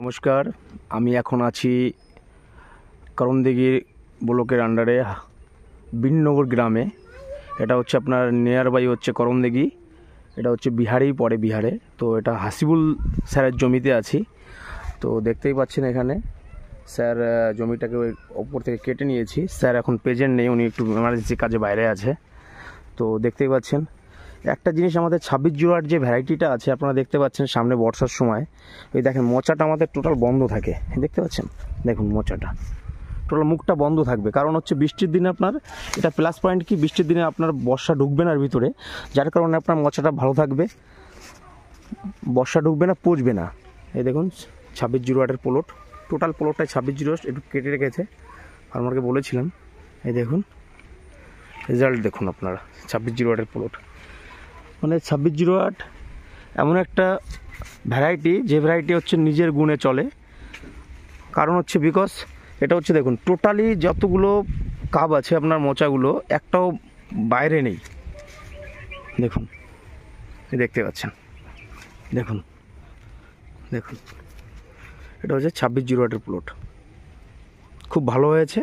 নমস্কার, আমি এখন আছি করণদিঘি ব্লকের আন্ডারে বিননগর গ্রামে। এটা হচ্ছে আপনার নিয়ার বাই হচ্ছে করণদিঘি, এটা হচ্ছে বিহারেই পড়ে, বিহারে। তো এটা হাসিবুল স্যারের জমিতে আছি। তো দেখতেই পাচ্ছেন এখানে স্যার জমিটাকে ওই ওপর থেকে কেটে নিয়েছি। স্যার এখন প্রেজেন্ট নেই, উনি একটু এমার্জেন্সি কাজে বাইরে আছে। তো দেখতেই পাচ্ছেন একটা জিনিস, আমাদের 2608 যে ভ্যারাইটিটা আছে আপনারা দেখতে পাচ্ছেন, সামনে বর্ষার সময় ওই দেখেন মোচাটা আমাদের টোটাল বন্ধ থাকে, দেখতে পাচ্ছেন, দেখুন মোচাটা টোটাল মুখটা বন্ধ থাকবে। কারণ হচ্ছে বৃষ্টির দিনে আপনার এটা প্লাস পয়েন্ট কি, বৃষ্টির দিনে আপনার বর্ষা ঢুকবে না এর ভিতরে, যার কারণে আপনার মোচাটা ভালো থাকবে, বর্ষা ঢুকবে না, পচবে না। এই দেখুন 2608-এর প্লট, টোটাল প্লটটাই 2608, একটু কেটে রেখেছে, ফার্মারকে বলেছিলাম। এই দেখুন রেজাল্ট দেখুন আপনারা, 2608-এর প্লট। মানে 2608 এমন একটা ভ্যারাইটি, যে ভ্যারাইটি হচ্ছে নিজের গুণে চলে। কারণ হচ্ছে বিকজ এটা হচ্ছে দেখুন টোটালি যতগুলো কাব আছে আপনার মোচাগুলো একটাও বাইরে নেই, দেখুন দেখতে পাচ্ছেন, দেখুন দেখুন এটা হচ্ছে 2608-এর প্লট, খুব ভালো হয়েছে।